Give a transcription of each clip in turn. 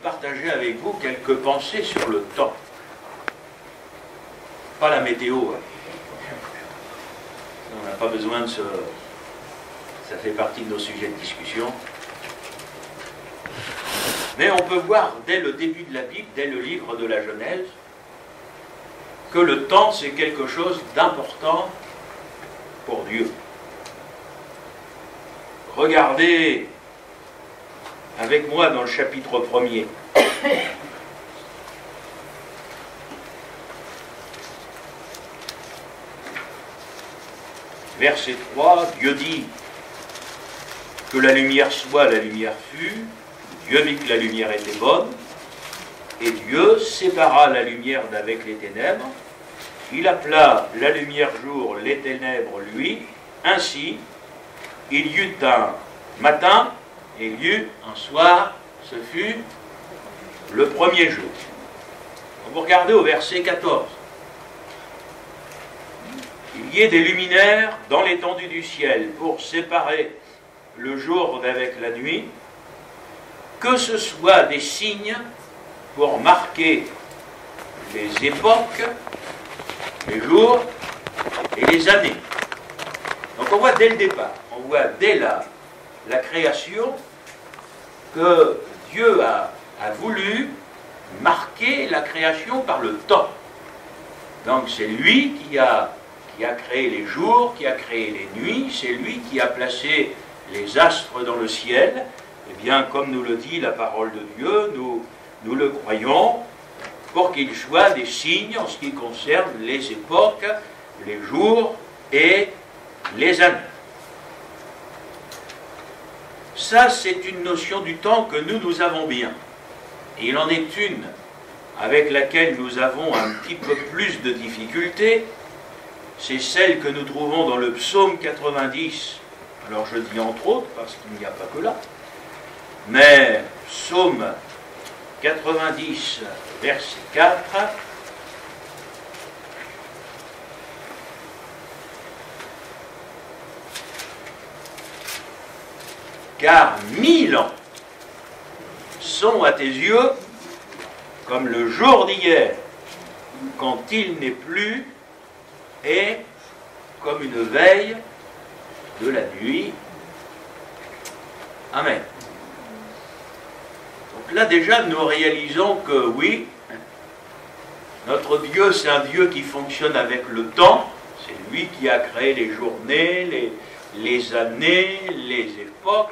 partager avec vous quelques pensées sur le temps. Pas la météo. On n'a pas besoin de se... Ça fait partie de nos sujets de discussion. Mais on peut voir dès le début de la Bible, dès le livre de la Genèse, que le temps c'est quelque chose d'important pour Dieu. Regardez avec moi dans le chapitre 1er. Verset 3, Dieu dit que la lumière soit, la lumière fut. Dieu vit que la lumière était bonne, et Dieu sépara la lumière d'avec les ténèbres. Il appela la lumière jour, les ténèbres nuit. Ainsi, il y eut un matin, et il y eut un soir, ce fut le premier jour. Vous regardez au verset 14. Il y ait des luminaires dans l'étendue du ciel pour séparer le jour d'avec la nuit, que ce soit des signes pour marquer les époques, les jours et les années. Donc on voit dès le départ, on voit dès la création que Dieu a voulu marquer la création par le temps. Donc c'est lui qui a créé les jours, qui a créé les nuits, c'est lui qui a placé les astres dans le ciel. Eh bien, comme nous le dit la parole de Dieu, nous le croyons, pour qu'il soit des signes en ce qui concerne les époques, les jours et les années. Ça, c'est une notion du temps que nous avons bien. Et il en est une avec laquelle nous avons un petit peu plus de difficultés, c'est celle que nous trouvons dans le psaume 90. Alors je dis entre autres, parce qu'il n'y a pas que là. Mais psaume 90, verset 4, car 1000 ans sont à tes yeux comme le jour d'hier, quand il n'est plus, et comme une veille de la nuit. Amen. Donc là déjà nous réalisons que oui, notre Dieu c'est un Dieu qui fonctionne avec le temps, c'est lui qui a créé les journées, les années, les époques,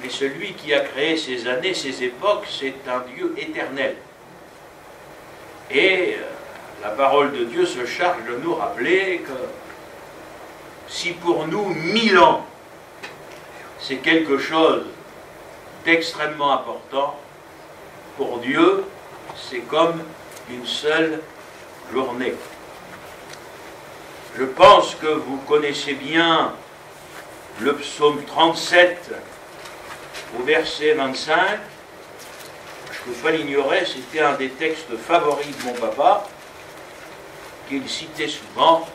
mais celui qui a créé ces années, ces époques, c'est un Dieu éternel. Et la parole de Dieu se charge de nous rappeler que si pour nous 1000 ans, c'est quelque chose d'extrêmement important, pour Dieu, c'est comme une seule journée. Je pense que vous connaissez bien le psaume 37 au verset 25. Je ne peux pas l'ignorer, c'était un des textes favoris de mon papa, qu'il citait souvent.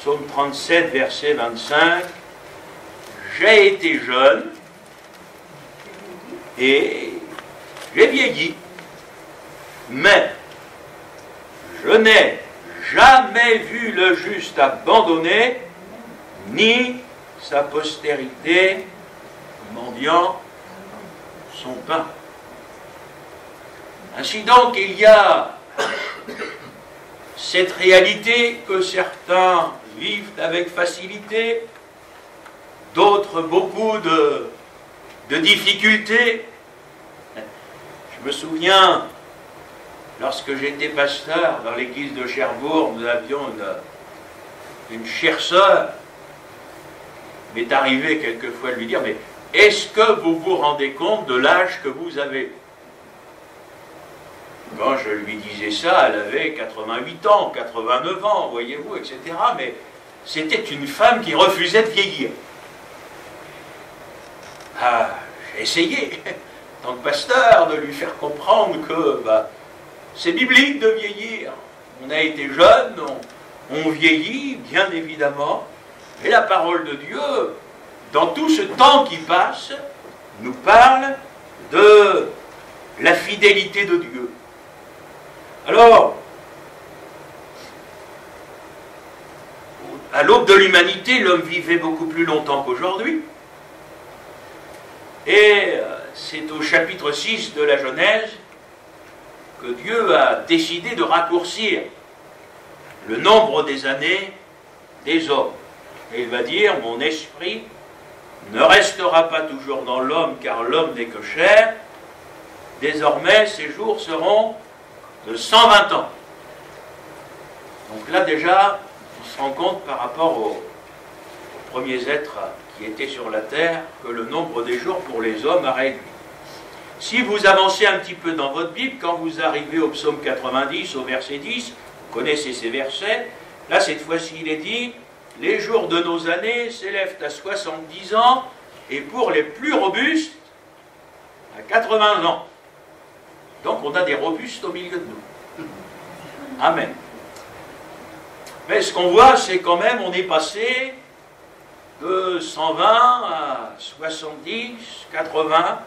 Psaume 37, verset 25. J'ai été jeune et j'ai vieilli, mais je n'ai jamais vu le juste abandonné, ni sa postérité mendiant son pain. Ainsi donc, il y a cette réalité que certains vivent avec facilité, d'autres beaucoup de difficultés. Je me souviens, lorsque j'étais pasteur dans l'église de Cherbourg, nous avions une chère sœur. Il m'est arrivé quelquefois de lui dire, mais est-ce que vous vous rendez compte de l'âge que vous avez? Quand je lui disais ça, elle avait 88 ans, 89 ans, voyez-vous, etc. Mais c'était une femme qui refusait de vieillir. Ah, j'ai essayé, en tant que pasteur, de lui faire comprendre que c'est biblique de vieillir. On a été jeune, on vieillit, bien évidemment. Et la parole de Dieu, dans tout ce temps qui passe, nous parle de la fidélité de Dieu. Alors, à l'aube de l'humanité, l'homme vivait beaucoup plus longtemps qu'aujourd'hui. Et c'est au chapitre 6 de la Genèse que Dieu a décidé de raccourcir le nombre des années des hommes. Et il va dire, mon esprit ne restera pas toujours dans l'homme, car l'homme n'est que chair. Désormais, ses jours seront de 120 ans. Donc là déjà, on se rend compte par rapport aux premiers êtres qui étaient sur la terre, que le nombre des jours pour les hommes a réduit. Si vous avancez un petit peu dans votre Bible, quand vous arrivez au psaume 90, au verset 10, vous connaissez ces versets, là cette fois-ci il est dit, les jours de nos années s'élèvent à 70 ans, et pour les plus robustes, à 80 ans. Donc on a des robustes au milieu de nous. Amen. Mais ce qu'on voit, c'est quand même, on est passé de 120 à 70, 80.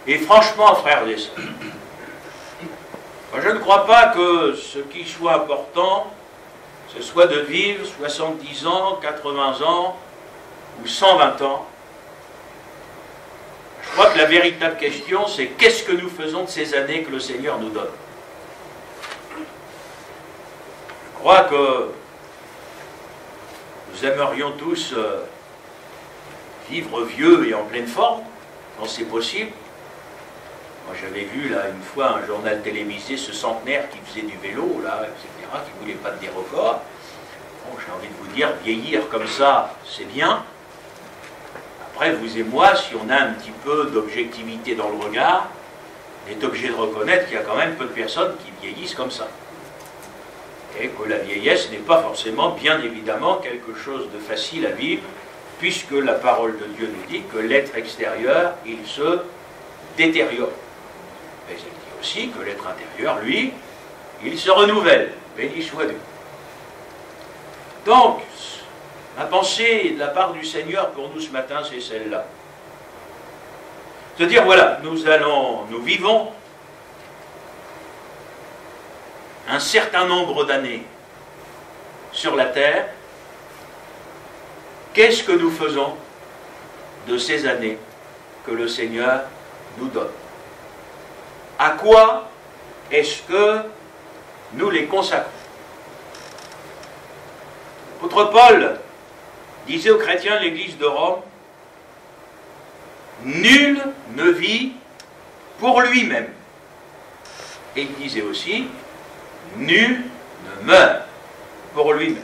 Et franchement, frères et sœurs, je ne crois pas que ce qui soit important, ce soit de vivre 70 ans, 80 ans ou 120 ans. Je crois que la véritable question, c'est qu'est-ce que nous faisons de ces années que le Seigneur nous donne. Je crois que nous aimerions tous vivre vieux et en pleine forme, quand c'est possible. Moi, j'avais vu là une fois un journal télévisé, ce centenaire qui faisait du vélo, là, etc., qui ne voulait pas de des records. Bon, j'ai envie de vous dire, vieillir comme ça, c'est bien. Après, vous et moi, si on a un petit peu d'objectivité dans le regard, on est obligé de reconnaître qu'il y a quand même peu de personnes qui vieillissent comme ça. Et que la vieillesse n'est pas forcément, bien évidemment, quelque chose de facile à vivre, puisque la parole de Dieu nous dit que l'être extérieur, il se détériore. Mais elle dit aussi que l'être intérieur, lui, il se renouvelle. Béni soit Dieu. Donc, ma pensée de la part du Seigneur pour nous ce matin, c'est celle-là. Se dire, voilà, nous vivons un certain nombre d'années sur la terre. Qu'est-ce que nous faisons de ces années que le Seigneur nous donne? À quoi est-ce que nous les consacrons? L'apôtre Paul disait aux chrétiens de l'Église de Rome, nul ne vit pour lui-même. Et il disait aussi, nul ne meurt pour lui-même.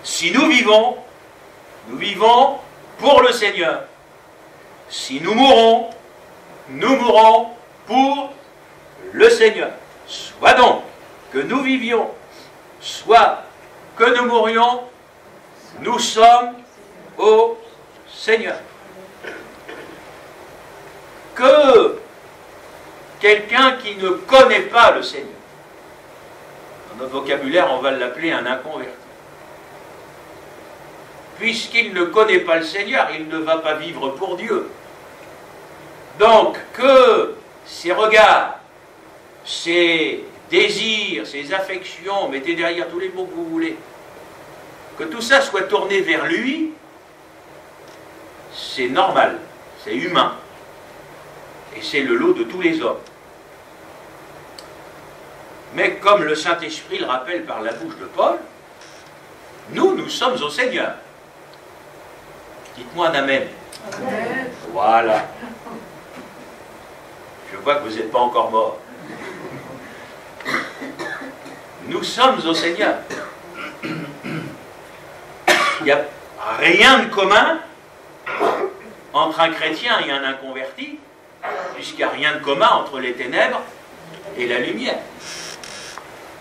Si nous vivons pour le Seigneur. Si nous mourons pour le Seigneur. Soit donc que nous vivions, soit que nous mourions, nous sommes au Seigneur. Que quelqu'un qui ne connaît pas le Seigneur, dans notre vocabulaire on va l'appeler un inconverti, puisqu'il ne connaît pas le Seigneur, il ne va pas vivre pour Dieu. Donc que ses regards, ses désirs, ses affections, mettez derrière tous les mots que vous voulez, que tout ça soit tourné vers lui, c'est normal, c'est humain. Et c'est le lot de tous les hommes. Mais comme le Saint-Esprit le rappelle par la bouche de Paul, nous sommes au Seigneur. Dites-moi un amen. Amen. Voilà. Je vois que vous n'êtes pas encore mort. Nous sommes au Seigneur. Il n'y a rien de commun entre un chrétien et un inconverti, puisqu'il n'y a rien de commun entre les ténèbres et la lumière.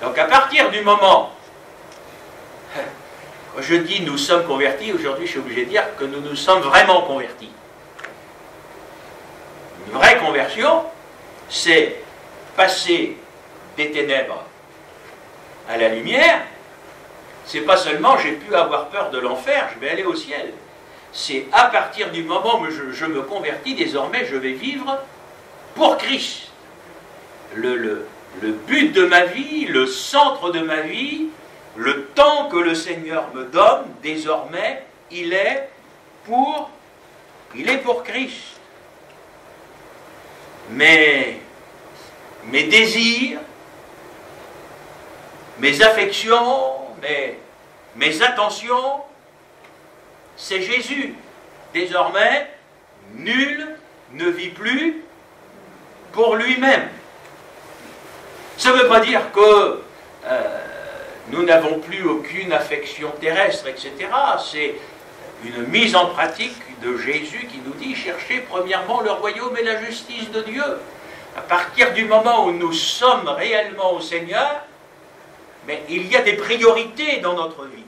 Donc à partir du moment, quand je dis nous sommes convertis, aujourd'hui je suis obligé de dire que nous nous sommes vraiment convertis. Une vraie conversion, c'est passer des ténèbres à la lumière. C'est pas seulement j'ai pu avoir peur de l'enfer, je vais aller au ciel. c'est à partir du moment où je me convertis, désormais je vais vivre pour Christ. Le but de ma vie, le centre de ma vie, le temps que le Seigneur me donne, désormais, il est pour Christ. Mais mes désirs, mes affections, mes attentions, c'est Jésus. Désormais, nul ne vit plus pour lui-même. Ça ne veut pas dire que nous n'avons plus aucune affection terrestre, etc. C'est une mise en pratique de Jésus qui nous dit « Cherchez premièrement le royaume et la justice de Dieu ». À partir du moment où nous sommes réellement au Seigneur, mais il y a des priorités dans notre vie.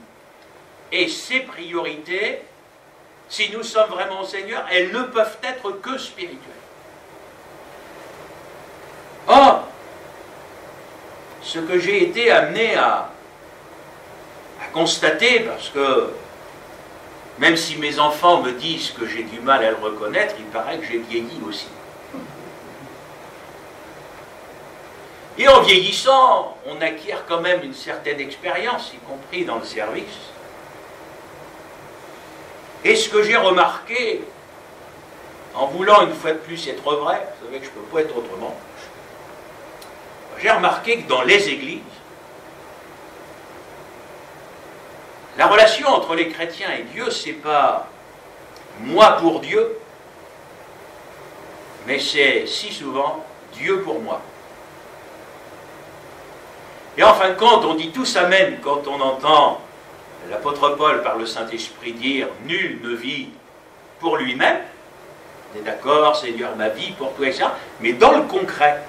Et ces priorités, si nous sommes vraiment au Seigneur, elles ne peuvent être que spirituelles. Or, ce que j'ai été amené à constater, parce que même si mes enfants me disent que j'ai du mal à le reconnaître, il paraît que j'ai vieilli aussi. Et en vieillissant, on acquiert quand même une certaine expérience, y compris dans le service. Et ce que j'ai remarqué, en voulant une fois de plus être vrai, vous savez que je ne peux pas être autrement, j'ai remarqué que dans les églises, la relation entre les chrétiens et Dieu, c'est pas moi pour Dieu, mais c'est si souvent Dieu pour moi. Et en fin de compte, on dit tous amen quand on entend l'apôtre Paul par le Saint-Esprit dire « Nul ne vit pour lui-même ». On est d'accord, Seigneur, ma vie pour toi et ça, mais dans le concret.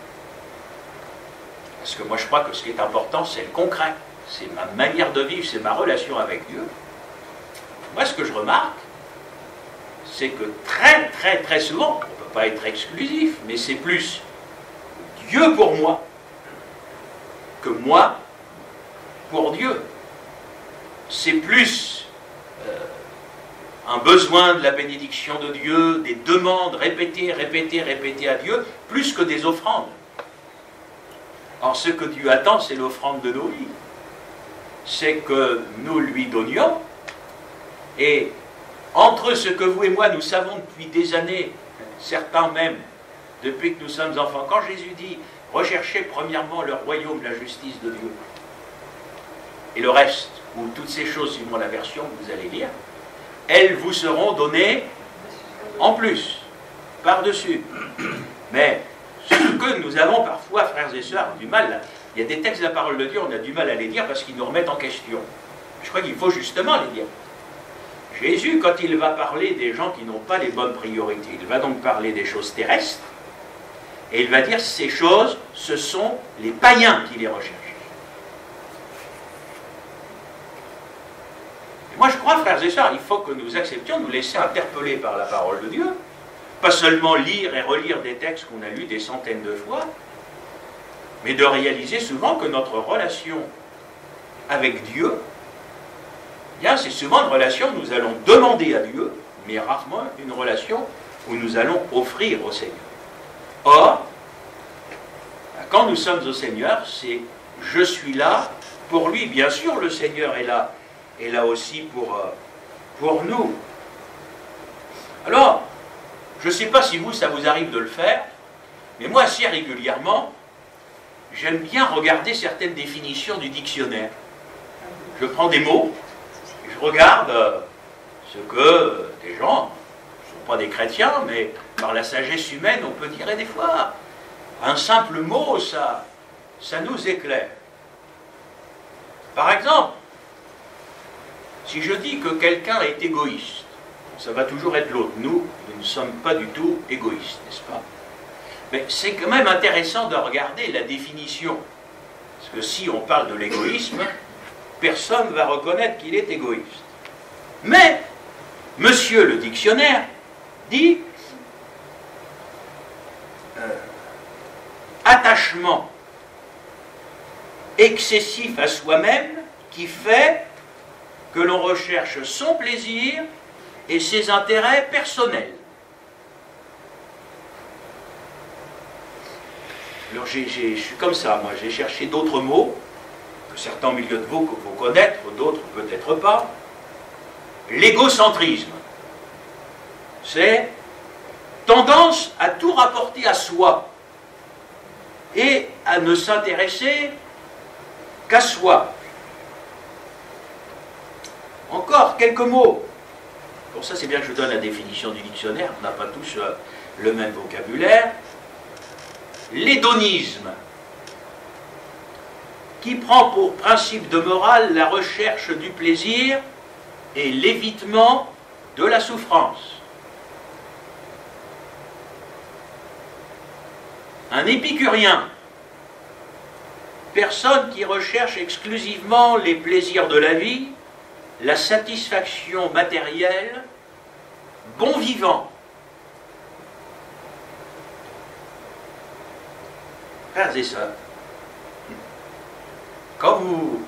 Parce que moi je crois que ce qui est important, c'est le concret. C'est ma manière de vivre, c'est ma relation avec Dieu. Moi, ce que je remarque, c'est que très, très, très souvent, on ne peut pas être exclusif, mais c'est plus Dieu pour moi que moi pour Dieu. C'est plus un besoin de la bénédiction de Dieu, des demandes répétées, répétées, répétées à Dieu, plus que des offrandes. Or, ce que Dieu attend, c'est l'offrande de nos vies. C'est que nous lui donnions, et entre ce que vous et moi nous savons depuis des années, certains même, depuis que nous sommes enfants, quand Jésus dit « Recherchez premièrement le royaume, la justice de Dieu », et le reste, ou toutes ces choses, suivant la version que vous allez lire, elles vous seront données en plus, par-dessus. Mais ce que nous avons parfois, frères et sœurs, du mal, il y a des textes de la parole de Dieu, on a du mal à les dire parce qu'ils nous remettent en question. Je crois qu'il faut justement les dire. Jésus, quand il va parler des gens qui n'ont pas les bonnes priorités, il va donc parler des choses terrestres, et il va dire ces choses, ce sont les païens qui les recherchent. Et moi je crois, frères et sœurs, il faut que nous acceptions de nous laisser interpeller par la parole de Dieu, pas seulement lire et relire des textes qu'on a lus des centaines de fois, mais de réaliser souvent que notre relation avec Dieu, bien, c'est souvent une relation où nous allons demander à Dieu, mais rarement une relation où nous allons offrir au Seigneur. Or, quand nous sommes au Seigneur, c'est « je suis là pour lui ». Bien sûr, le Seigneur est là aussi pour nous. Alors, je ne sais pas si vous, ça vous arrive de le faire, mais moi, assez régulièrement, j'aime bien regarder certaines définitions du dictionnaire. Je prends des mots, et je regarde ce que des gens, ce ne sont pas des chrétiens, mais par la sagesse humaine, on peut dire des fois, un simple mot, ça nous éclaire. Par exemple, si je dis que quelqu'un est égoïste, ça va toujours être l'autre. Nous ne sommes pas du tout égoïstes, n'est-ce pas? Mais c'est quand même intéressant de regarder la définition. Parce que si on parle de l'égoïsme, personne ne va reconnaître qu'il est égoïste. Mais, monsieur le dictionnaire dit attachement excessif à soi-même qui fait que l'on recherche son plaisir et ses intérêts personnels. Alors je suis comme ça, moi j'ai cherché d'autres mots, que certains au milieu de vous vont connaître, d'autres peut-être pas. L'égocentrisme, c'est tendance à tout rapporter à soi et à ne s'intéresser qu'à soi. Encore quelques mots. Pour ça, c'est bien que je donne la définition du dictionnaire, on n'a pas tous le même vocabulaire. L'hédonisme, qui prend pour principe de morale la recherche du plaisir et l'évitement de la souffrance. Un épicurien, personne qui recherche exclusivement les plaisirs de la vie, la satisfaction matérielle, bon vivant. Frères et sœurs, quand vous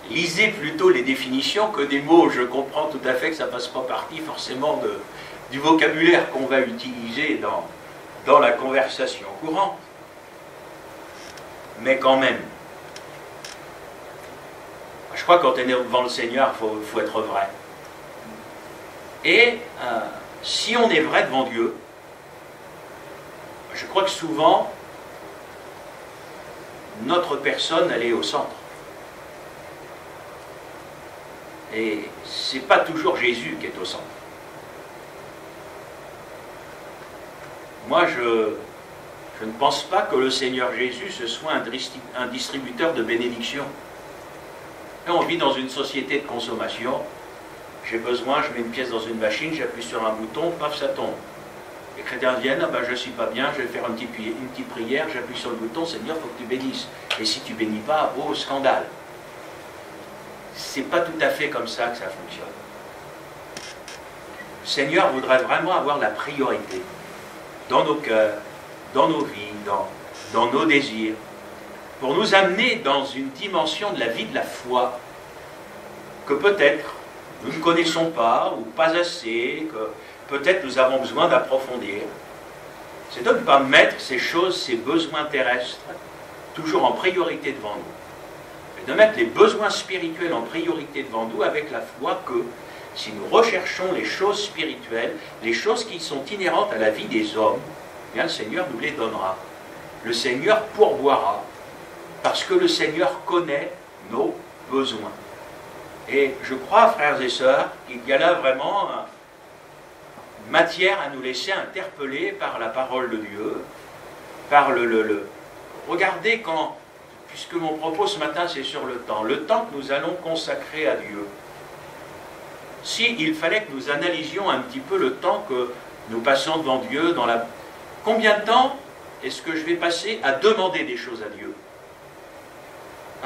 lisez plutôt les définitions que des mots, je comprends tout à fait que ça ne fasse pas partie forcément du vocabulaire qu'on va utiliser dans la conversation courante. Mais quand même, je crois que quand on est devant le Seigneur, il faut être vrai. Et si on est vrai devant Dieu, je crois que souvent, notre personne, elle est au centre. Et ce n'est pas toujours Jésus qui est au centre. Moi, je ne pense pas que le Seigneur Jésus, ce soit un distributeur de bénédictions. Et on vit dans une société de consommation. J'ai besoin, je mets une pièce dans une machine, j'appuie sur un bouton, paf, ça tombe. Les chrétiens viennent, ah ben, je ne suis pas bien, je vais faire une petite prière, j'appuie sur le bouton, Seigneur, il faut que tu bénisses. Et si tu ne bénis pas, oh, scandale. C'est pas tout à fait comme ça que ça fonctionne. Le Seigneur voudrait vraiment avoir la priorité dans nos cœurs, dans nos vies, dans nos désirs, pour nous amener dans une dimension de la vie de la foi que peut-être nous ne connaissons pas ou pas assez, que peut-être nous avons besoin d'approfondir. C'est de ne pas mettre ces choses, ces besoins terrestres, toujours en priorité devant nous. Et de mettre les besoins spirituels en priorité devant nous avec la foi que si nous recherchons les choses spirituelles, les choses qui sont inhérentes à la vie des hommes, bien le Seigneur nous les donnera. Le Seigneur pourvoira, parce que le Seigneur connaît nos besoins. Et je crois, frères et sœurs, qu'il y a là vraiment matière à nous laisser interpeller par la parole de Dieu, par Regardez quand, puisque mon propos ce matin c'est sur le temps que nous allons consacrer à Dieu. S'il fallait que nous analysions un petit peu le temps que nous passons devant Dieu, combien de temps est-ce que je vais passer à demander des choses à Dieu?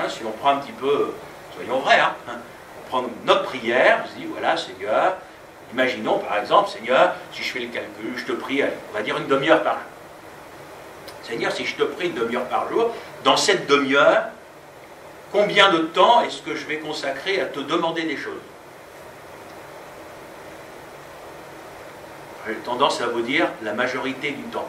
Si on prend un petit peu, soyons vrais, on prend notre prière, on se dit, voilà Seigneur, imaginons par exemple, Seigneur, si je fais le calcul, je te prie, on va dire une demi-heure par jour. Seigneur, si je te prie une demi-heure par jour, dans cette demi-heure, combien de temps est-ce que je vais consacrer à te demander des choses? J'ai tendance à vous dire la majorité du temps.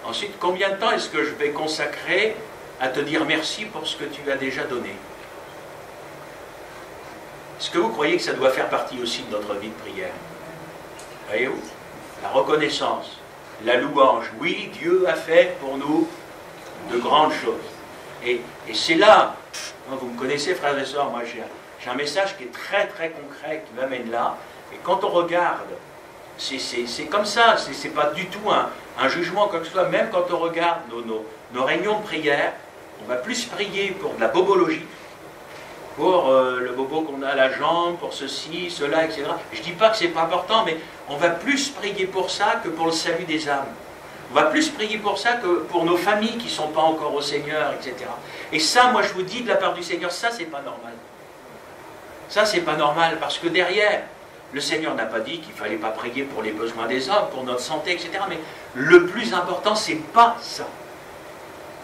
Ensuite, combien de temps est-ce que je vais consacrer à te dire merci pour ce que tu as déjà donné? Est-ce que vous croyez que ça doit faire partie aussi de notre vie de prière? Voyez-vous? La reconnaissance, la louange. Oui, Dieu a fait pour nous de grandes choses. Et c'est là, vous me connaissez, frères et sœurs, moi j'ai un message qui est très très concret, qui m'amène là. Et quand on regarde, c'est comme ça, c'est pas du tout un jugement quoi que ce soit. Même quand on regarde nos réunions de prière, on va plus prier pour de la bobologie, pour le bobo qu'on a à la jambe, pour ceci, cela, etc. Je ne dis pas que c'est pas important, mais on va plus prier pour ça que pour le salut des âmes. On va plus prier pour ça que pour nos familles qui ne sont pas encore au Seigneur, etc. Et ça, moi je vous dis de la part du Seigneur, ça c'est pas normal. Ça c'est pas normal, parce que derrière, le Seigneur n'a pas dit qu'il ne fallait pas prier pour les besoins des hommes, pour notre santé, etc. Mais le plus important, c'est pas ça.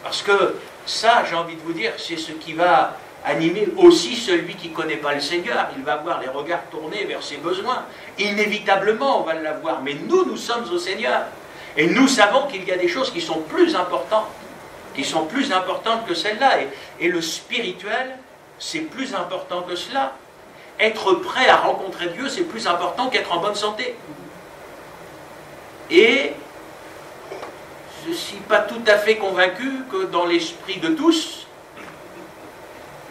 Parce que ça, j'ai envie de vous dire, c'est ce qui va animer aussi celui qui ne connaît pas le Seigneur. Il va avoir les regards tournés vers ses besoins. Inévitablement, on va l'avoir. Mais nous, nous sommes au Seigneur. Et nous savons qu'il y a des choses qui sont plus importantes que celles-là. Et le spirituel, c'est plus important que cela. Être prêt à rencontrer Dieu, c'est plus important qu'être en bonne santé. Et je ne suis pas tout à fait convaincu que dans l'esprit de tous,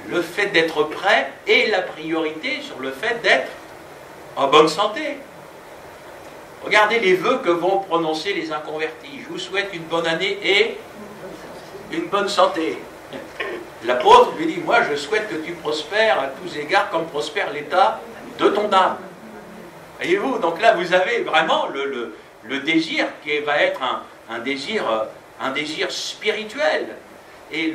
le fait d'être prêt est la priorité sur le fait d'être en bonne santé. Regardez les vœux que vont prononcer les inconvertis. Je vous souhaite une bonne année et une bonne santé. L'apôtre lui dit, moi je souhaite que tu prospères à tous égards comme prospère l'état de ton âme. Voyez-vous, donc là vous avez vraiment le désir qui va être un désir spirituel. Et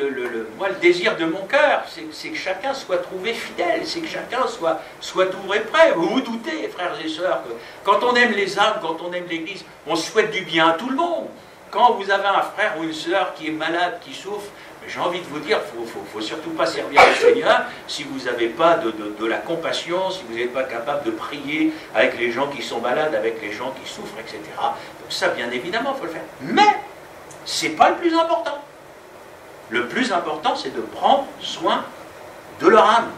moi, le désir de mon cœur, c'est que chacun soit trouvé fidèle, c'est que chacun soit tout prêt. Vous vous doutez, frères et sœurs, que quand on aime les âmes, quand on aime l'Église, on souhaite du bien à tout le monde. Quand vous avez un frère ou une sœur qui est malade, qui souffre, j'ai envie de vous dire, il ne faut surtout pas servir le Seigneur si vous n'avez pas de la compassion, si vous n'êtes pas capable de prier avec les gens qui sont malades, avec les gens qui souffrent, etc. Donc ça, bien évidemment, il faut le faire. Mais ce n'est pas le plus important. Le plus important, c'est de prendre soin de leur âme.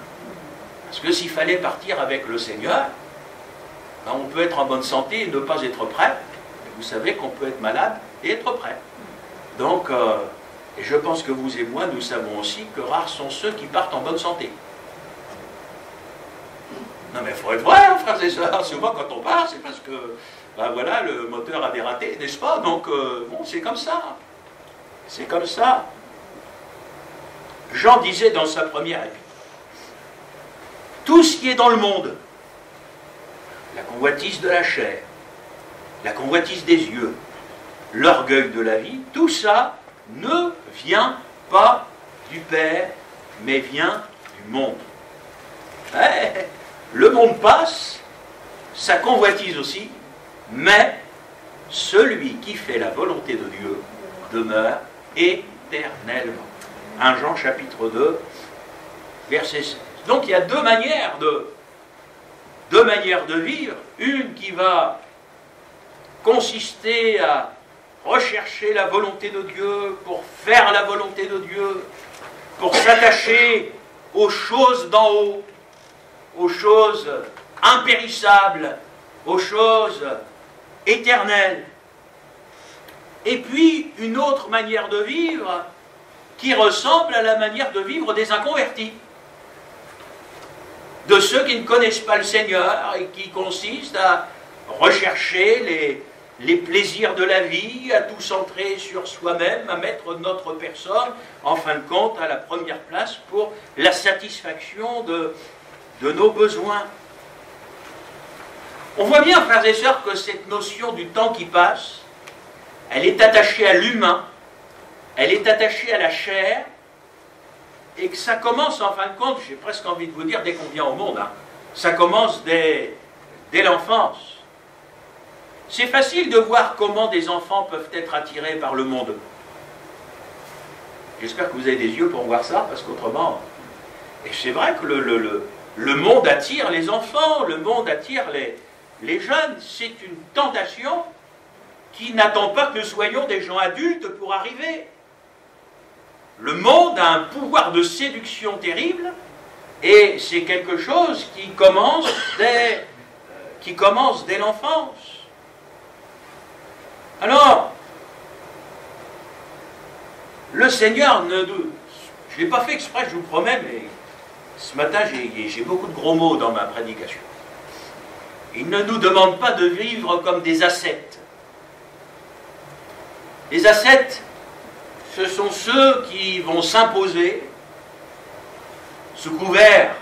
Parce que s'il fallait partir avec le Seigneur, ben on peut être en bonne santé et ne pas être prêt. Et vous savez qu'on peut être malade et être prêt. Donc, et je pense que vous et moi, nous savons aussi que rares sont ceux qui partent en bonne santé. Non mais il faut être vrai, hein, frères et sœurs. Souvent quand on part, c'est parce que, ben voilà, le moteur a dératé, n'est-ce pas? Donc, bon, c'est comme ça. C'est comme ça. Jean disait dans sa première épître, tout ce qui est dans le monde, la convoitise de la chair, la convoitise des yeux, l'orgueil de la vie, tout ça ne vient pas du Père, mais vient du monde. Le monde passe, sa convoitise aussi, mais celui qui fait la volonté de Dieu demeure éternellement. 1 Jean chapitre 2, verset 16. Donc il y a deux manières de vivre. Une qui va consister à rechercher la volonté de Dieu, pour faire la volonté de Dieu, pour s'attacher aux choses d'en haut, aux choses impérissables, aux choses éternelles. Et puis une autre manière de vivre qui ressemble à la manière de vivre des inconvertis, de ceux qui ne connaissent pas le Seigneur et qui consiste à rechercher les plaisirs de la vie, à tout centrer sur soi-même, à mettre notre personne, en fin de compte, à la première place pour la satisfaction de nos besoins. On voit bien, frères et sœurs, que cette notion du temps qui passe, elle est attachée à l'humain, elle est attachée à la chair, et que ça commence, en fin de compte, j'ai presque envie de vous dire, dès qu'on vient au monde, hein, ça commence dès l'enfance. C'est facile de voir comment des enfants peuvent être attirés par le monde. J'espère que vous avez des yeux pour voir ça, parce qu'autrement... Et c'est vrai que le monde attire les enfants, le monde attire les jeunes. C'est une tentation qui n'attend pas que nous soyons des gens adultes pour arriver. Le monde a un pouvoir de séduction terrible, et c'est quelque chose qui commence dès l'enfance. Alors, le Seigneur je ne l'ai pas fait exprès, je vous promets, mais ce matin j'ai beaucoup de gros mots dans ma prédication. Il ne nous demande pas de vivre comme des ascètes. Les ascètes, ce sont ceux qui vont s'imposer sous couvert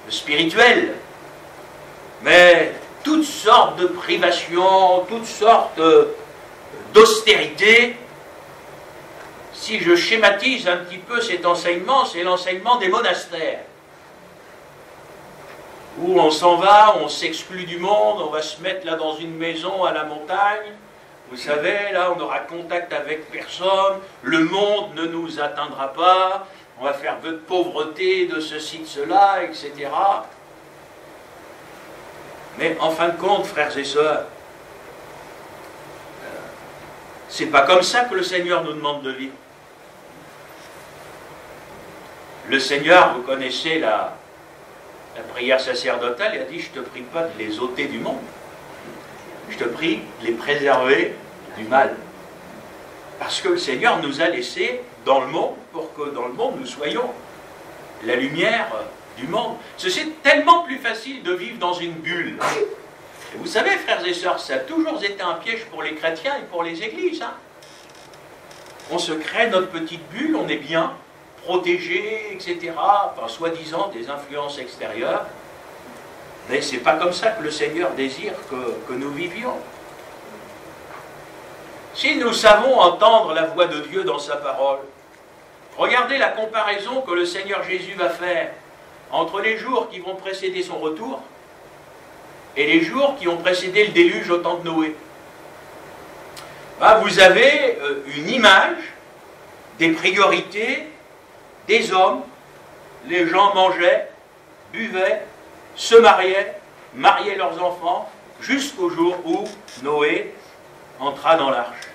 spirituel, mais toutes sortes de privations, toutes sortes d'austérité. Si je schématise un petit peu cet enseignement, c'est l'enseignement des monastères, où on s'en va, on s'exclut du monde, on va se mettre là dans une maison à la montagne. Vous savez, là, on n'aura contact avec personne, le monde ne nous atteindra pas, on va faire vœu de pauvreté, de ceci, de cela, etc. Mais en fin de compte, frères et sœurs, c'est pas comme ça que le Seigneur nous demande de vivre. Le Seigneur, vous connaissez la prière sacerdotale, il a dit, je ne te prie pas de les ôter du monde. Je te prie de les préserver du mal. Parce que le Seigneur nous a laissés dans le monde, pour que dans le monde nous soyons la lumière du monde. C'est tellement plus facile de vivre dans une bulle. Et vous savez, frères et sœurs, ça a toujours été un piège pour les chrétiens et pour les églises. Hein. On se crée notre petite bulle, on est bien protégé, etc. Enfin, soi-disant des influences extérieures. Mais ce n'est pas comme ça que le Seigneur désire que nous vivions. Si nous savons entendre la voix de Dieu dans sa parole, regardez la comparaison que le Seigneur Jésus va faire entre les jours qui vont précéder son retour et les jours qui ont précédé le déluge au temps de Noé. Vous avez une image des priorités des hommes. Les gens mangeaient, buvaient, se mariaient leurs enfants, jusqu'au jour où Noé entra dans l'arche.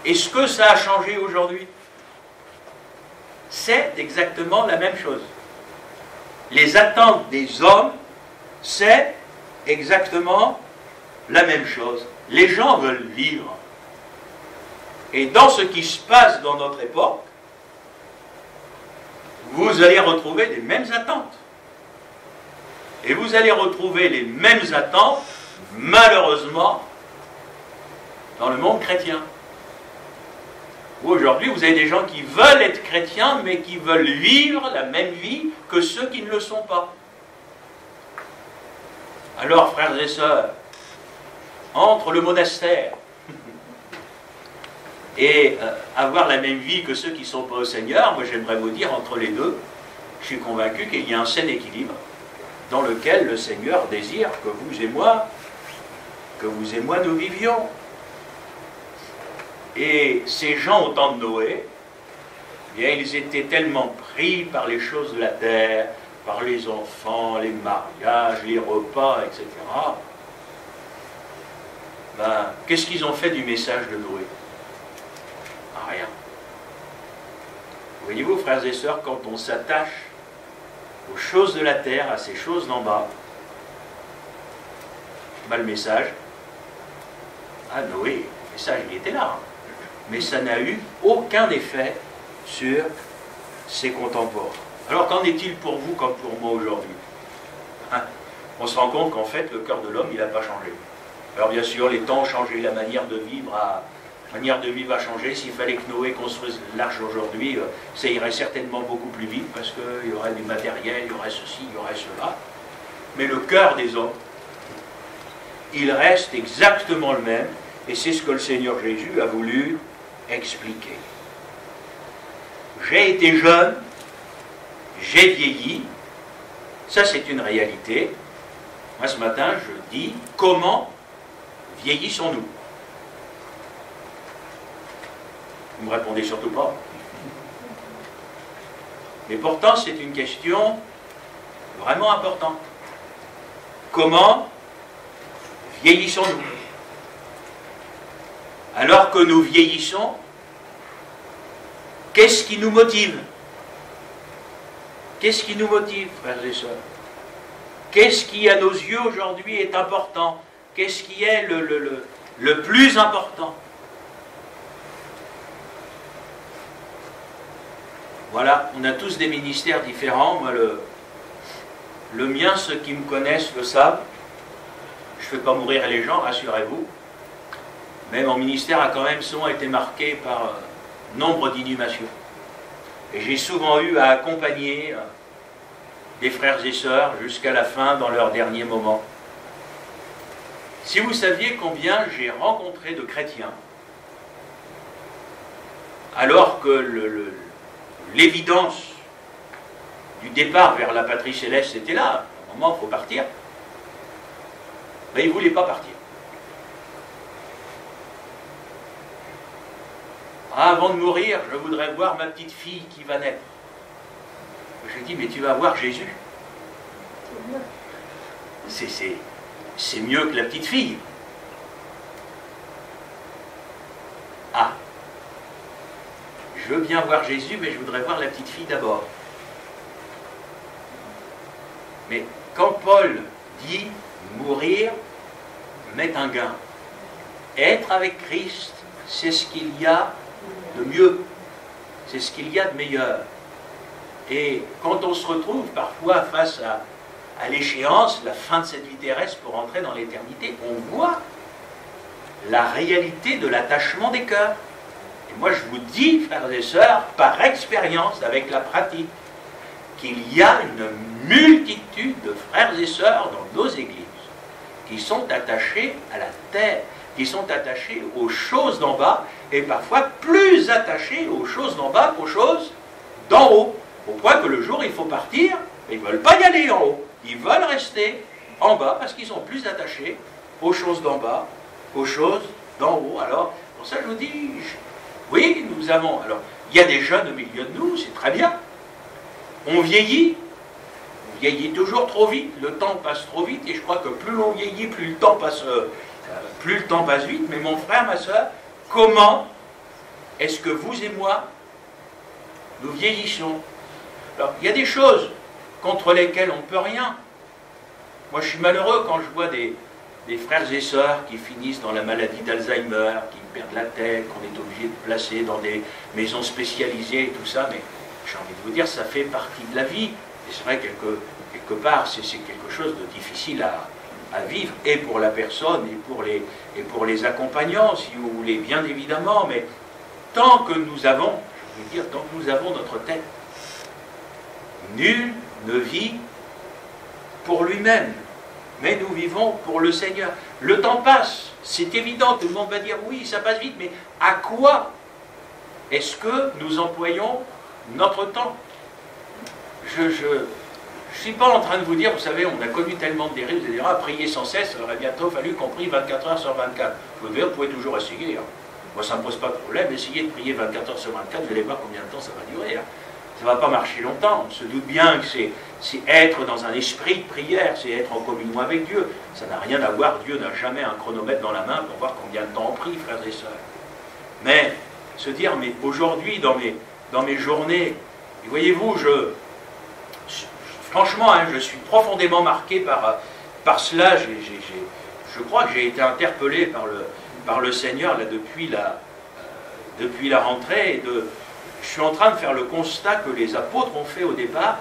Est-ce que ça a changé aujourd'hui? C'est exactement la même chose. Les attentes des hommes, c'est exactement la même chose. Les gens veulent vivre. Et dans ce qui se passe dans notre époque, vous allez retrouver les mêmes attentes. Et vous allez retrouver les mêmes attentes, malheureusement, dans le monde chrétien. Aujourd'hui, vous avez des gens qui veulent être chrétiens, mais qui veulent vivre la même vie que ceux qui ne le sont pas. Alors, frères et sœurs, entre le monastère et avoir la même vie que ceux qui ne sont pas au Seigneur, moi j'aimerais vous dire, entre les deux, je suis convaincu qu'il y a un sain équilibre dans lequel le Seigneur désire que vous et moi, nous vivions. Et ces gens au temps de Noé, eh bien, ils étaient tellement pris par les choses de la terre, par les enfants, les mariages, les repas, etc. Qu'est-ce qu'ils ont fait du message de Noé? Rien. Voyez-vous, frères et sœurs, quand on s'attache aux choses de la terre, à ces choses d'en bas, le message, Noé, le message, il était là, hein. Mais ça n'a eu aucun effet sur ses contemporains. Alors qu'en est-il pour vous comme pour moi aujourd'hui? On se rend compte qu'en fait, le cœur de l'homme, il n'a pas changé. Alors bien sûr, les temps ont changé, la manière de vivre a changé. S'il fallait que Noé construise l'arche aujourd'hui, ça irait certainement beaucoup plus vite, parce qu'il y aurait du matériel, il y aurait ceci, il y aurait cela. Mais le cœur des hommes, il reste exactement le même, et c'est ce que le Seigneur Jésus a voulu expliquer. J'ai été jeune, j'ai vieilli, ça c'est une réalité. Moi ce matin je dis, comment vieillissons-nous? Vous ne me répondez surtout pas. Mais pourtant c'est une question vraiment importante. Comment vieillissons-nous? Alors que nous vieillissons, qu'est-ce qui nous motive? Qu'est-ce qui nous motive, frères et sœurs? Qu'est-ce qui, à nos yeux, aujourd'hui, est important? Qu'est-ce qui est le plus important? Voilà, on a tous des ministères différents. Moi, le mien, ceux qui me connaissent le savent. Je ne fais pas mourir les gens, rassurez-vous. Mais mon ministère a quand même souvent été marqué par nombre d'inhumations. Et j'ai souvent eu à accompagner des frères et sœurs jusqu'à la fin dans leurs derniers moments. Si vous saviez combien j'ai rencontré de chrétiens, alors que l'évidence du départ vers la patrie céleste était là, à un moment il faut partir, mais ils ne voulaient pas partir. Ah, avant de mourir, je voudrais voir ma petite fille qui va naître. Je lui dis, mais tu vas voir Jésus. C'est mieux que la petite fille. Ah, je veux bien voir Jésus, mais je voudrais voir la petite fille d'abord. Mais quand Paul dit mourir met un gain, être avec Christ, c'est ce qu'il y a de mieux, c'est ce qu'il y a de meilleur. Et quand on se retrouve parfois face à l'échéance, la fin de cette vie terrestre pour entrer dans l'éternité, on voit la réalité de l'attachement des cœurs. Et moi je vous dis, frères et sœurs, par expérience, avec la pratique, qu'il y a une multitude de frères et sœurs dans nos églises qui sont attachés à la terre, qui sont attachés aux choses d'en bas, et parfois plus attachés aux choses d'en bas qu'aux choses d'en haut. Au point que le jour où il faut partir, ils ne veulent pas y aller en haut. Ils veulent rester en bas parce qu'ils sont plus attachés aux choses d'en bas qu'aux choses d'en haut. Alors, pour ça je vous dis, oui, nous avons... Alors, il y a des jeunes au milieu de nous, c'est très bien. On vieillit toujours trop vite, le temps passe trop vite, et je crois que plus l'on vieillit, plus le temps passe vite. Mais mon frère, ma soeur, comment est-ce que vous et moi, nous vieillissons? Alors, il y a des choses contre lesquelles on ne peut rien. Moi, je suis malheureux quand je vois des frères et sœurs qui finissent dans la maladie d'Alzheimer, qui perdent la tête, qu'on est obligé de placer dans des maisons spécialisées et tout ça, mais j'ai envie de vous dire, ça fait partie de la vie. Et c'est vrai, quelque part, c'est quelque chose de difficile à vivre, et pour la personne, et pour les accompagnants, si vous voulez, bien évidemment, mais tant que nous avons, je veux dire, tant que nous avons notre tête, nul ne vit pour lui-même, mais nous vivons pour le Seigneur. Le temps passe, c'est évident, tout le monde va dire oui, ça passe vite, mais à quoi est-ce que nous employons notre temps? Je ne suis pas en train de vous dire, vous savez, on a connu tellement de dérives, vous allez dire, prier sans cesse, il aurait bientôt fallu qu'on prie 24 heures sur 24. Vous pouvez toujours essayer. Hein. Moi, ça ne me pose pas de problème, essayez de prier 24 heures sur 24, vous allez voir combien de temps ça va durer. Hein. Ça ne va pas marcher longtemps. On se doute bien que c'est être dans un esprit de prière, c'est être en communion avec Dieu. Ça n'a rien à voir, Dieu n'a jamais un chronomètre dans la main pour voir combien de temps on prie, frères et sœurs. Mais se dire, mais aujourd'hui, dans mes journées, et voyez-vous, franchement, hein, je suis profondément marqué par cela. Je crois que j'ai été interpellé par le Seigneur là, depuis la rentrée. Je suis en train de faire le constat que les apôtres ont fait au départ.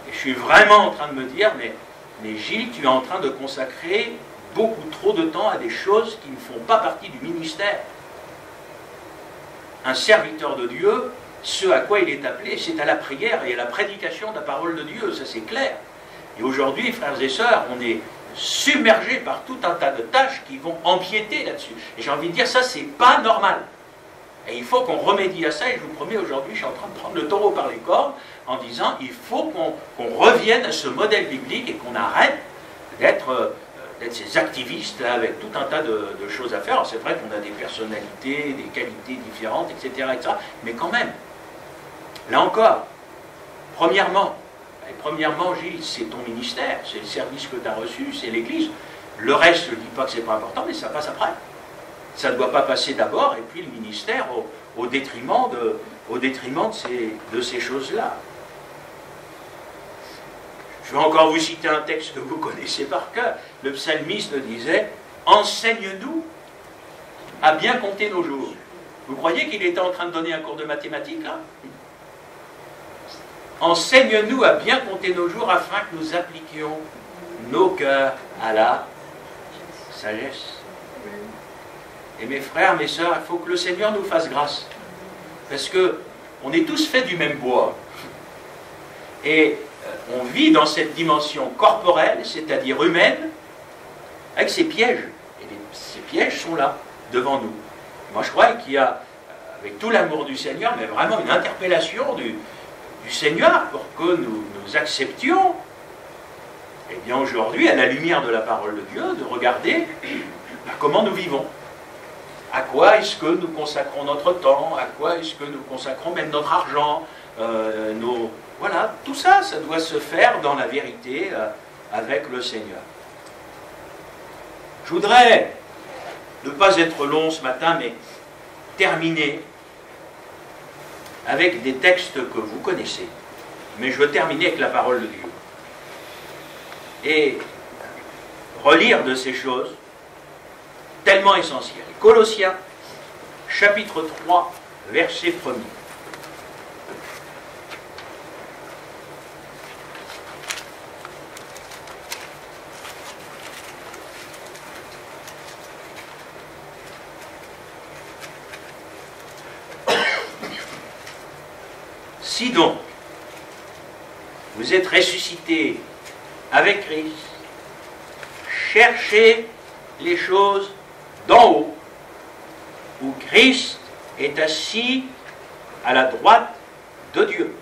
Et je suis vraiment en train de me dire, mais Gilles, tu es en train de consacrer beaucoup trop de temps à des choses qui ne font pas partie du ministère. Un serviteur de Dieu, ce à quoi il est appelé, c'est à la prière et à la prédication de la parole de Dieu, ça c'est clair. Et aujourd'hui, frères et sœurs, on est submergés par tout un tas de tâches qui vont empiéter là-dessus. Et j'ai envie de dire, ça c'est pas normal. Et il faut qu'on remédie à ça, et je vous promets, aujourd'hui, je suis en train de prendre le taureau par les cornes, en disant, il faut qu'on revienne à ce modèle biblique et qu'on arrête d'être ces activistes là, avec tout un tas de choses à faire. Alors c'est vrai qu'on a des personnalités, des qualités différentes, etc., mais quand même, là encore, premièrement, Gilles, c'est ton ministère, c'est le service que tu as reçu, c'est l'Église. Le reste, je ne dis pas que ce n'est pas important, mais ça passe après. Ça ne doit pas passer d'abord, et puis le ministère au détriment de ces choses-là. Je vais encore vous citer un texte que vous connaissez par cœur. Le psalmiste disait « Enseigne-nous à bien compter nos jours ». Vous croyez qu'il était en train de donner un cours de mathématiques, là? Enseigne-nous à bien compter nos jours afin que nous appliquions nos cœurs à la sagesse. Et mes frères, mes sœurs, il faut que le Seigneur nous fasse grâce. Parce qu'on est tous faits du même bois. Et on vit dans cette dimension corporelle, c'est-à-dire humaine, avec ses pièges. Et ces pièges sont là, devant nous. Moi, je crois qu'il y a, avec tout l'amour du Seigneur, mais vraiment une interpellation du Seigneur pour que nous acceptions, et bien aujourd'hui, à la lumière de la parole de Dieu, de regarder comment nous vivons. À quoi est-ce que nous consacrons notre temps? À quoi est-ce que nous consacrons même notre argent? Voilà, tout ça, ça doit se faire dans la vérité avec le Seigneur. Je voudrais ne pas être long ce matin, mais terminer avec des textes que vous connaissez. Mais je veux terminer avec la parole de Dieu. Et relire de ces choses tellement essentielles. Colossiens, chapitre 3, verset 1er. Si donc vous êtes ressuscités avec Christ, cherchez les choses d'en haut, où Christ est assis à la droite de Dieu.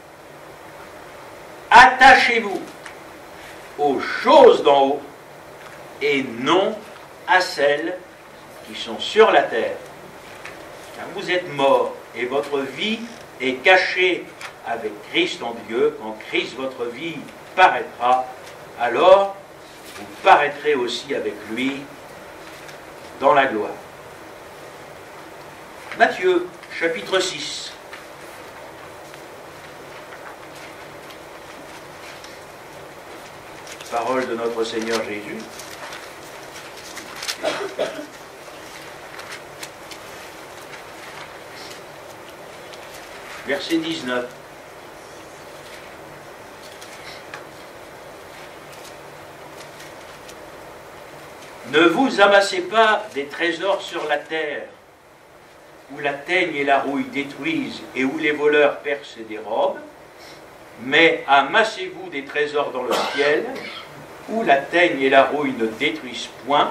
Attachez-vous aux choses d'en haut et non à celles qui sont sur la terre. Car vous êtes morts et votre vie est cachée avec Christ en Dieu. Quand Christ, votre vie, paraîtra, alors vous paraîtrez aussi avec lui dans la gloire. Matthieu, chapitre 6. Parole de notre Seigneur Jésus. Verset 19. Ne vous amassez pas des trésors sur la terre, où la teigne et la rouille détruisent et où les voleurs percent et dérobent, mais amassez-vous des trésors dans le ciel, où la teigne et la rouille ne détruisent point,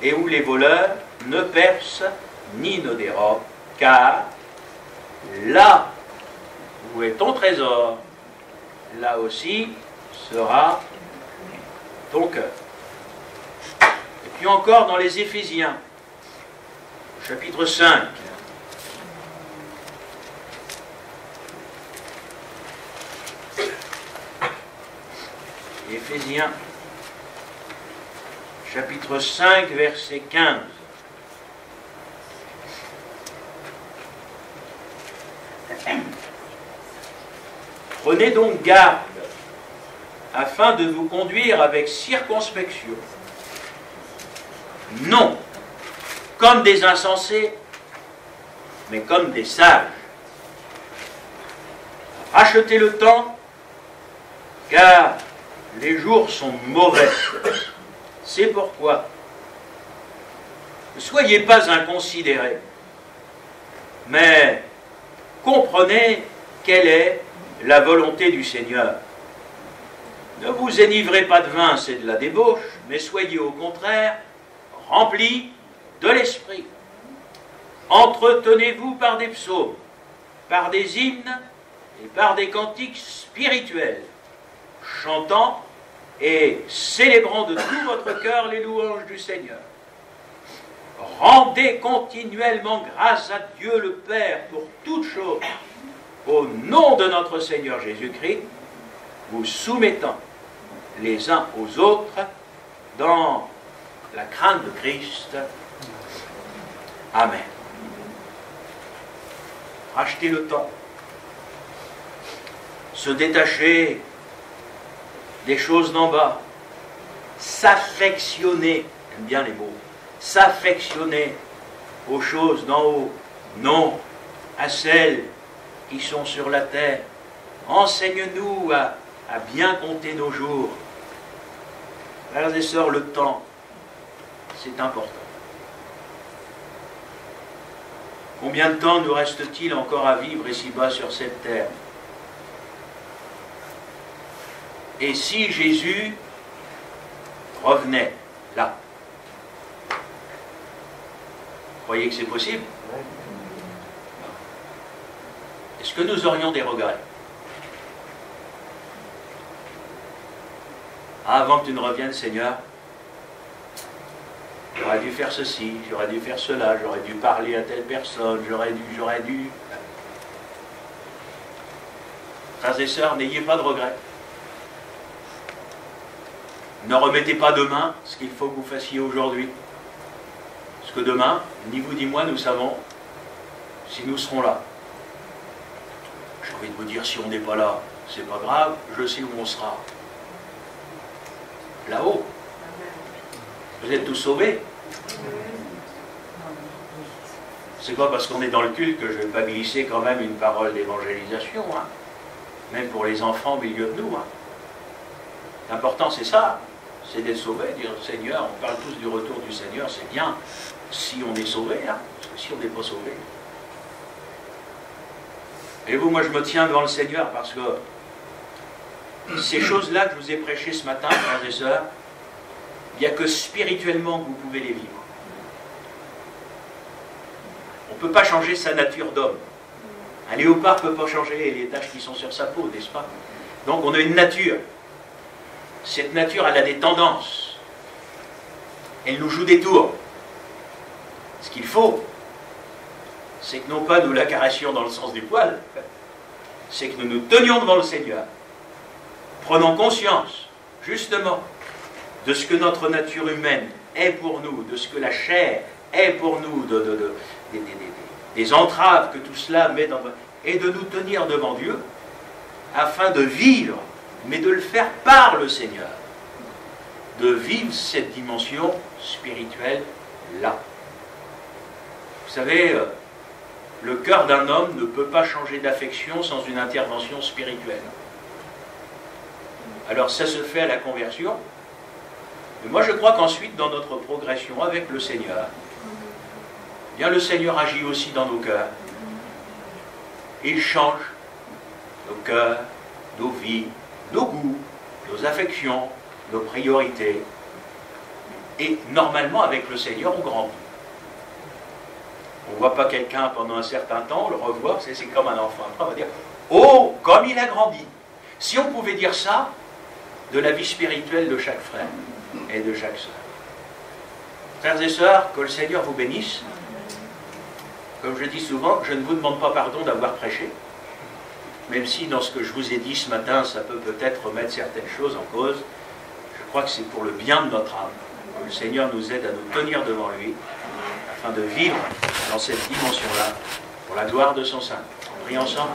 et où les voleurs ne percent ni ne dérobent, car là où est ton trésor, là aussi sera ton cœur. Et puis encore dans les Éphésiens, chapitre 5. Éphésiens, chapitre 5, verset 15. Prenez donc garde, afin de vous conduire avec circonspection, non comme des insensés, mais comme des sages. Rachetez le temps, car les jours sont mauvais. C'est pourquoi ne soyez pas inconsidérés, mais comprenez quelle est la volonté du Seigneur. Ne vous enivrez pas de vin, c'est de la débauche, mais soyez au contraire remplis de l'esprit. Entretenez-vous par des psaumes, par des hymnes et par des cantiques spirituels, chantant et célébrant de tout votre cœur les louanges du Seigneur. Rendez continuellement grâce à Dieu le Père pour toutes choses, au nom de notre Seigneur Jésus-Christ, vous soumettant les uns aux autres dans la crainte de Christ. Amen. Racheter le temps, se détacher des choses d'en bas, s'affectionner, j'aime bien les mots, s'affectionner aux choses d'en haut, non à celles qui sont sur la terre. Enseigne-nous à bien compter nos jours. Frères et sœurs, le temps, c'est important. Combien de temps nous reste-t-il encore à vivre ici-bas sur cette terre? Et si Jésus revenait là, vous croyez que c'est possible? Est-ce que nous aurions des regrets? Avant que tu ne reviennes, Seigneur, J'aurais dû faire ceci, j'aurais dû faire cela, j'aurais dû parler à telle personne, j'aurais dû... Frères et sœurs, n'ayez pas de regrets. Ne remettez pas demain ce qu'il faut que vous fassiez aujourd'hui. Parce que demain, ni vous ni moi, nous savons si nous serons là. J'ai envie de vous dire, si on n'est pas là, c'est pas grave, je sais où on sera. Là-haut. Vous êtes tous sauvés. C'est pas parce qu'on est dans le culte que je ne vais pas glisser quand même une parole d'évangélisation, hein. Même pour les enfants au milieu de nous. Hein. L'important c'est ça, c'est d'être sauvé, dire Seigneur, on parle tous du retour du Seigneur, c'est bien si on est sauvé, hein, parce que si on n'est pas sauvé. Et vous, moi je me tiens devant le Seigneur parce que ces choses-là que je vous ai prêchées ce matin, frères et sœurs, il n'y a que spirituellement que vous pouvez les vivre. On ne peut pas changer sa nature d'homme. Un léopard ne peut pas changer les taches qui sont sur sa peau, n'est-ce pas? Donc on a une nature. Cette nature, elle a des tendances. Elle nous joue des tours. Ce qu'il faut, c'est que non pas nous la caressions dans le sens du poil, c'est que nous nous tenions devant le Seigneur. Prenons conscience, justement, de ce que notre nature humaine est pour nous, de ce que la chair est pour nous, des entraves que tout cela met dans... et de nous tenir devant Dieu, afin de vivre, mais de le faire par le Seigneur, de vivre cette dimension spirituelle-là. Vous savez, le cœur d'un homme ne peut pas changer d'affection sans une intervention spirituelle. Alors ça se fait à la conversion, mais moi je crois qu'ensuite, dans notre progression avec le Seigneur, bien le Seigneur agit aussi dans nos cœurs. Il change nos cœurs, nos vies, nos goûts, nos affections, nos priorités. Et normalement, avec le Seigneur, on grandit. On ne voit pas quelqu'un pendant un certain temps, on le revoit, c'est comme un enfant. Après, on va dire, oh, comme il a grandi. Si on pouvait dire ça de la vie spirituelle de chaque frère et de chaque sœur. Frères et sœurs, que le Seigneur vous bénisse. Comme je dis souvent, je ne vous demande pas pardon d'avoir prêché, même si dans ce que je vous ai dit ce matin, ça peut peut-être remettre certaines choses en cause. Je crois que c'est pour le bien de notre âme, que le Seigneur nous aide à nous tenir devant lui, afin de vivre dans cette dimension-là, pour la gloire de son Saint. On prie ensemble.